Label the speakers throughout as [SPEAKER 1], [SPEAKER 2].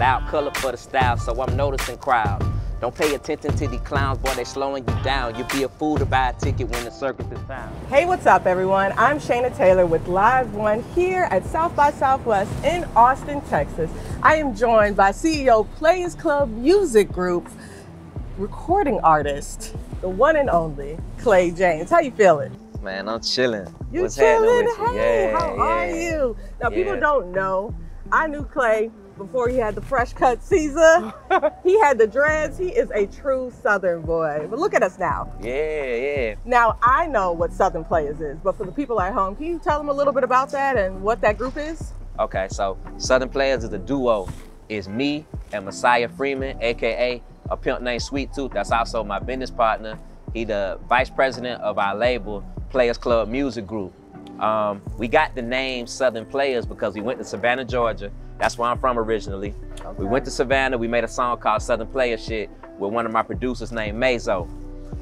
[SPEAKER 1] loud color for the style, so I'm noticing crowds. Don't pay attention to these clowns, boy, they slowing you down. You'll be a fool to buy a ticket when the circus is found.
[SPEAKER 2] Hey, what's up, everyone? I'm Shaynna Taylor with Live One here at South by Southwest in Austin, Texas. I am joined by CEO Playas Club Music Group recording artist, the one and only Clay James. How you feeling?
[SPEAKER 1] Man, I'm chilling.
[SPEAKER 2] You
[SPEAKER 1] What's
[SPEAKER 2] chilling?
[SPEAKER 1] happening with you?
[SPEAKER 2] Hey,
[SPEAKER 1] Yeah,
[SPEAKER 2] how are you? Now, people don't know, I knew Clay before he had the fresh cut Caesar. He had the dreads. He is a true Southern boy. But look at us now.
[SPEAKER 1] Yeah.
[SPEAKER 2] Now, I know what Southern Playas is, but for the people at home, can you tell them a little bit about that and what that group is?
[SPEAKER 1] Okay, so Southern Playas is a duo. It's me and Messiah Freeman, AKA a pimp named Sweet Tooth. That's also my business partner. He the vice president of our label, Playas Club Music Group. We got the name Southern Playas because we went to Savannah, Georgia. That's where I'm from originally. Okay. We went to Savannah, we made a song called Southern Playas Shit with one of my producers named Mazo.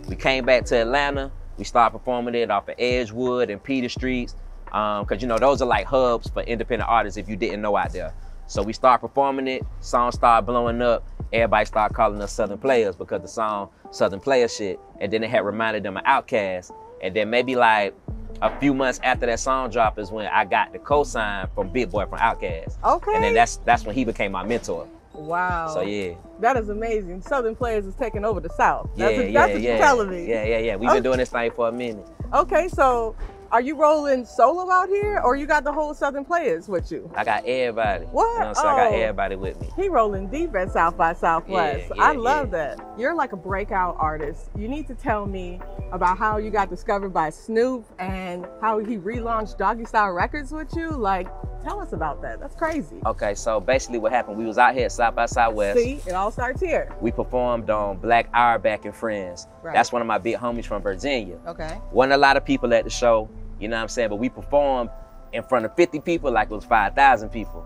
[SPEAKER 1] We came back to Atlanta, we started performing it off of Edgewood and Peter Streets, because you know, those are like hubs for independent artists if you didn't know out there. So we started performing it, song started blowing up, everybody started calling us Southern Playas because the song Southern Playas Shit, and then it had reminded them of Outkast. And then maybe like a few months after that song drop is when I got the cosign from Big Boi from Outkast. Okay. And then that's when he became my mentor.
[SPEAKER 2] Wow.
[SPEAKER 1] So yeah.
[SPEAKER 2] That is amazing. Southern Playas is taking over the South. That's what
[SPEAKER 1] you're
[SPEAKER 2] telling me.
[SPEAKER 1] Yeah. We've been doing this thing for a minute.
[SPEAKER 2] Okay, so are you rolling solo out here or you got the whole Southern Playas with you?
[SPEAKER 1] I got everybody.
[SPEAKER 2] What?
[SPEAKER 1] You know, so I got everybody with me.
[SPEAKER 2] He rolling deep at South by Southwest. I love that. You're like a breakout artist. You need to tell me about how you got discovered by Snoop and how he relaunched Doggystyle Records with you. Like, tell us about that. That's crazy.
[SPEAKER 1] Okay, so basically what happened, we was out here at South by Southwest.
[SPEAKER 2] See, it all starts here.
[SPEAKER 1] We performed on Black Auerbach and Friends. Right. That's one of my big homies from Virginia.
[SPEAKER 2] Okay.
[SPEAKER 1] Wasn't a lot of people at the show, you know what I'm saying? But we performed in front of 50 people like it was 5,000 people.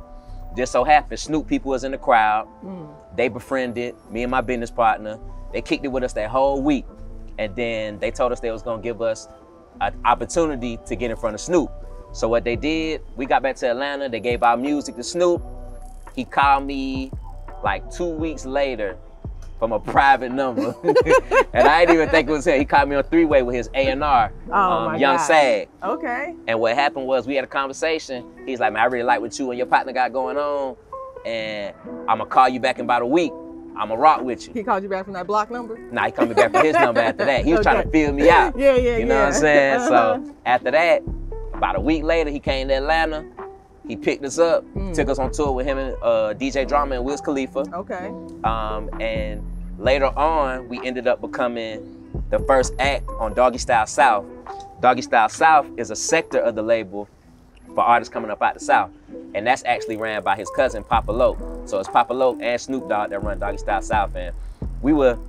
[SPEAKER 1] Just so happened, Snoop people was in the crowd. They befriended me and my business partner. They kicked it with us that whole week. And then they told us they was gonna give us an opportunity to get in front of Snoop. So what they did, we got back to Atlanta, they gave our music to Snoop. He called me like 2 weeks later from a private number. And I didn't even think it was him. He called me on three-way with his A&R, Young Sag.
[SPEAKER 2] Okay.
[SPEAKER 1] And what happened was we had a conversation. He's like, man, I really like what you and your partner got going on. And I'm gonna call you back in about a week. I'm gonna rock with you.
[SPEAKER 2] He called you back from that block number?
[SPEAKER 1] Nah, he called me back from his number after that. He was trying to feel me out. You know what I'm saying? So after that, about a week later, he came to Atlanta. He picked us up, took us on tour with him and DJ Drama and Wiz Khalifa.
[SPEAKER 2] Okay.
[SPEAKER 1] And later on, we ended up becoming the first act on Doggystyle South. Doggystyle South is a sector of the label for artists coming up out the South. And that's actually ran by his cousin, Papa Loc. So it's Papa Loc and Snoop Dogg that run Doggystyle South. And we were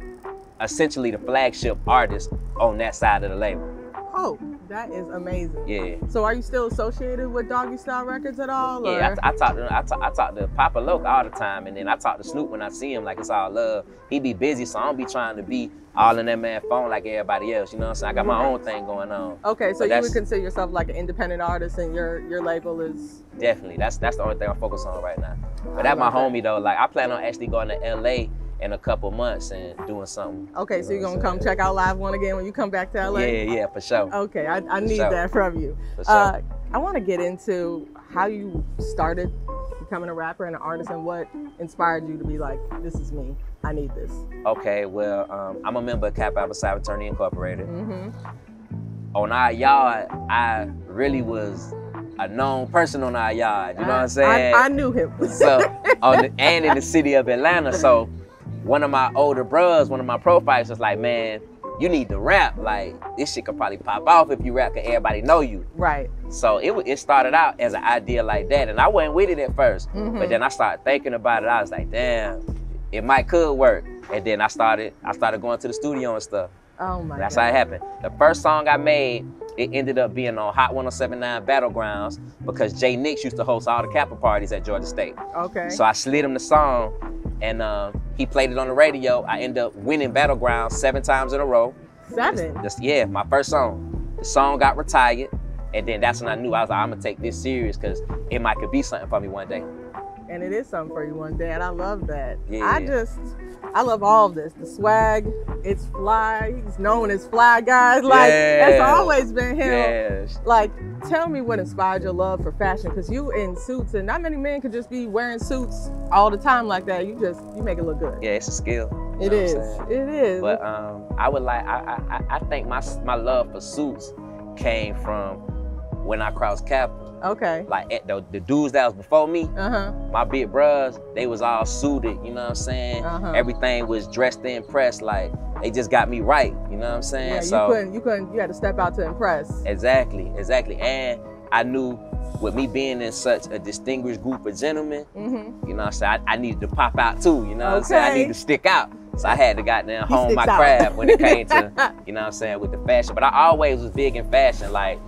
[SPEAKER 1] essentially the flagship artist on that side of the label.
[SPEAKER 2] Oh, that is amazing.
[SPEAKER 1] Yeah.
[SPEAKER 2] So are you still associated with Doggystyle Records at all? Or?
[SPEAKER 1] Yeah, I talk to Papa Loc all the time, and then I talk to Snoop when I see him, like it's all love. He be busy, so I don't be trying to be all in that man's phone like everybody else, you know what I'm saying? I got my own thing going on.
[SPEAKER 2] Okay, so you would consider yourself like an independent artist and your label is?
[SPEAKER 1] Definitely, that's the only thing I'm focused on right now. But that's my homie though, like I plan on actually going to LA in a couple months and doing something.
[SPEAKER 2] Okay, so you're gonna come check out Live One again when you come back to LA?
[SPEAKER 1] Yeah, for sure.
[SPEAKER 2] Okay, I need that from you.
[SPEAKER 1] For sure.
[SPEAKER 2] I wanna get into how you started becoming a rapper and an artist and what inspired you to be like, this is me, I need this.
[SPEAKER 1] Okay, well, I'm a member of Kappa Alpha Psi Fraternity Incorporated. On our yard, I really was a known person on our yard, you know what I'm saying?
[SPEAKER 2] I knew him.
[SPEAKER 1] So, and in the city of Atlanta, so one of my older bros, one of my profiles was like, man, you need to rap. Like, this shit could probably pop off if you rap, cause everybody know you.
[SPEAKER 2] Right.
[SPEAKER 1] So it started out as an idea like that, and I wasn't with it at first. But then I started thinking about it. I was like, damn, it could work. And then I started going to the studio and stuff.
[SPEAKER 2] Oh my God.
[SPEAKER 1] That's how it happened. The first song I made, it ended up being on Hot 107.9 Battlegrounds because Jay Nix used to host all the Kappa parties at Georgia State.
[SPEAKER 2] Okay.
[SPEAKER 1] So I slid him the song, and he played it on the radio. I ended up winning Battlegrounds 7 times in a row.
[SPEAKER 2] 7?
[SPEAKER 1] Yeah, my first song. The song got retired, and then that's when I knew I was like, I'm gonna take this serious because it might could be something for me one day.
[SPEAKER 2] And it is something for you one day, and I love that.
[SPEAKER 1] Yeah.
[SPEAKER 2] I love all of this. The swag, it's fly. He's known as Fly Guys. Like, that's always been him.
[SPEAKER 1] Yes.
[SPEAKER 2] Like, tell me what inspired your love for fashion, because you in suits, and not many men could just be wearing suits all the time like that. You make it look good.
[SPEAKER 1] Yeah, it's a skill.
[SPEAKER 2] It is. It is.
[SPEAKER 1] But I think my love for suits came from when I crossed Capitol.
[SPEAKER 2] Okay.
[SPEAKER 1] Like the dudes that was before me, my big bros, they was all suited, you know what I'm saying? Everything was dressed to impress, like they just got me right, you know what I'm saying?
[SPEAKER 2] Yeah,
[SPEAKER 1] so
[SPEAKER 2] you had to step out to impress.
[SPEAKER 1] Exactly. And I knew with me being in such a distinguished group of gentlemen, you know what I'm saying, I needed to pop out too, you know what I'm saying? I needed to stick out. So I had to goddamn hone my craft when it came to, you know what I'm saying, with the fashion. But I always was big in fashion, like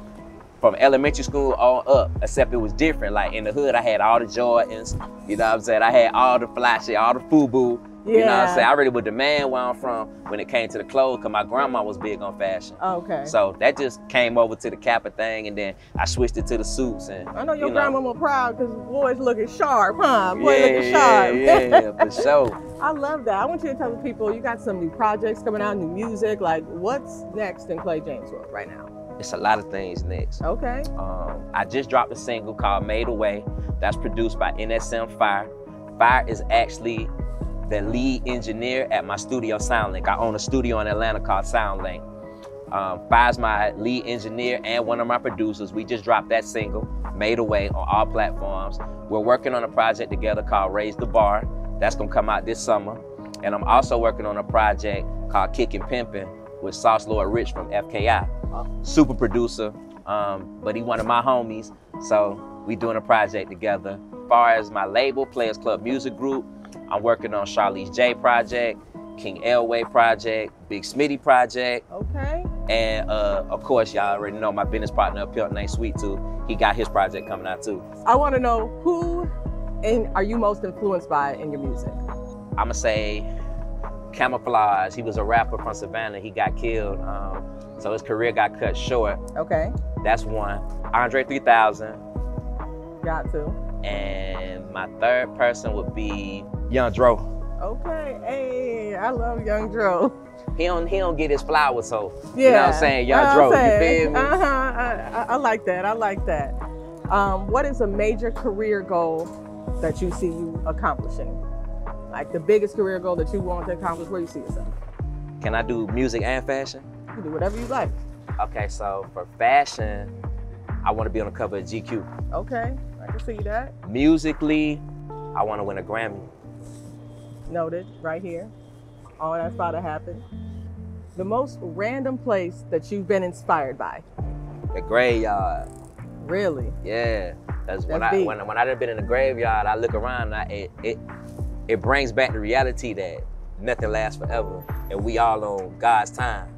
[SPEAKER 1] from elementary school on up, except it was different. Like in the hood, I had all the Jordans, you know what I'm saying? I had all the fly shit, all the FUBU, you know what I'm saying? I really would demand where I'm from when it came to the clothes, because my grandma was big on fashion.
[SPEAKER 2] Okay.
[SPEAKER 1] So that just came over to the Kappa thing, and then I switched it to the suits. And
[SPEAKER 2] I know your grandma was proud, because boys looking sharp, huh? Boy looking sharp.
[SPEAKER 1] Yeah, for sure.
[SPEAKER 2] I love that. I want you to tell the people, you got some new projects coming out, new music. Like, what's next in Clay James' world right now?
[SPEAKER 1] It's a lot of things next.
[SPEAKER 2] Okay.
[SPEAKER 1] I just dropped a single called Made Away. That's produced by NSM Fire. Fire is actually the lead engineer at my studio, SoundLink. I own a studio in Atlanta called SoundLink. Fire's my lead engineer and one of my producers. We just dropped that single, Made Away, on all platforms. We're working on a project together called Raise the Bar. That's gonna come out this summer. And I'm also working on a project called Kickin' Pimpin' with Sauce Lord Rich from FKI. Super producer, but he one of my homies, so we doing a project together. As far as my label, Playas Club Music Group, I'm working on Charlize J project, King Elway project, Big Smitty project.
[SPEAKER 2] Okay.
[SPEAKER 1] And of course, y'all already know my business partner, Pimp Named Sweet Tooth. He got his project coming out too.
[SPEAKER 2] I want to know who are you most influenced by in your music?
[SPEAKER 1] I'ma say Camouflage. He was a rapper from Savannah. He got killed. So his career got cut short.
[SPEAKER 2] Okay.
[SPEAKER 1] That's one. Andre 3000.
[SPEAKER 2] Got to.
[SPEAKER 1] And my third person would be Young Dro.
[SPEAKER 2] Okay. Hey, I love Young Dro.
[SPEAKER 1] He don't get his flowers, so you know what I'm saying? Young Dro, you feel me?
[SPEAKER 2] I like that. I like that. What is a major career goal that you see you accomplishing? Like the biggest career goal that you want to accomplish, where you see yourself?
[SPEAKER 1] Can I do music and fashion?
[SPEAKER 2] You can do whatever you like.
[SPEAKER 1] Okay, so for fashion, I want to be on the cover of GQ.
[SPEAKER 2] Okay, I can see that.
[SPEAKER 1] Musically, I want to win a Grammy.
[SPEAKER 2] Noted, right here. Oh, that's about to happen. The most random place that you've been inspired by?
[SPEAKER 1] The graveyard.
[SPEAKER 2] Really?
[SPEAKER 1] Yeah. That's when I've been in the graveyard, I look around and it brings back the reality that nothing lasts forever, and we all on God's time.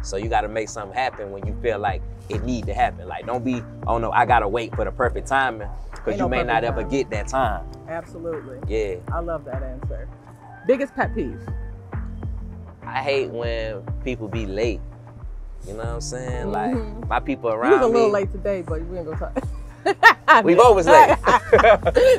[SPEAKER 1] So you got to make something happen when you feel like it need to happen. Like, don't be, oh no, I got to wait for the perfect timing, because you may not ever get that time. Absolutely. Yeah.
[SPEAKER 2] I love that answer. Biggest pet peeve?
[SPEAKER 1] I hate when people be late. You know what I'm saying? Like, my people around me.
[SPEAKER 2] You was a little late today, but we ain't gonna talk.
[SPEAKER 1] We both was late.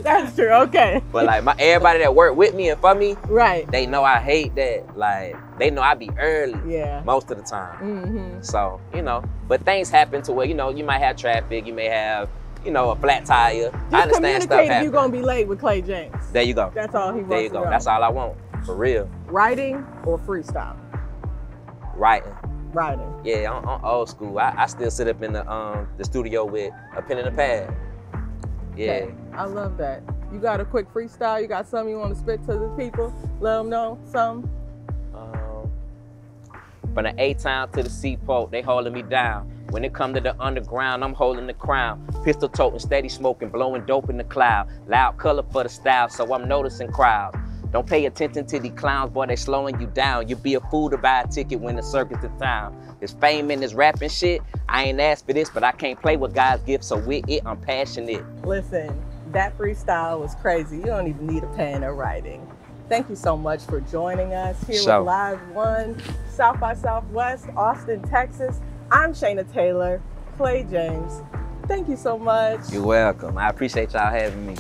[SPEAKER 2] That's true, okay.
[SPEAKER 1] But like everybody that work with me and for me,
[SPEAKER 2] right?
[SPEAKER 1] They know I hate that. Like, they know I be early most of the time. So, you know, but things happen to where, you know, you might have traffic, you may have, you know, a flat tire. I understand stuff happens.
[SPEAKER 2] You're gonna be late with Clay James.
[SPEAKER 1] There you go.
[SPEAKER 2] That's all he wants.
[SPEAKER 1] There you go. That's all I want, for real.
[SPEAKER 2] Writing or freestyle?
[SPEAKER 1] Writing.
[SPEAKER 2] Writing.
[SPEAKER 1] Yeah, I'm old school. I still sit up in the studio with a pen and a pad. Yeah.
[SPEAKER 2] Okay. I love that. You got a quick freestyle? You got something you want to spit to the people? Let them know something?
[SPEAKER 1] From the A-Town to the Seaport, they holding me down. When it come to the underground, I'm holding the crown. Pistol toting, steady smoking, blowing dope in the cloud. Loud color for the style, so I'm noticing crowds. Don't pay attention to these clowns, boy, they slowing you down. You be a fool to buy a ticket when the circus in town. This fame and this rapping shit, I ain't asked for this, but I can't play with God's gift, so with it, I'm passionate.
[SPEAKER 2] Listen, that freestyle was crazy. You don't even need a pen or writing. Thank you so much for joining us here with Live One, South by Southwest, Austin, Texas. I'm Shaynna Taylor, Clay James. Thank you so much.
[SPEAKER 1] You're welcome. I appreciate y'all having me.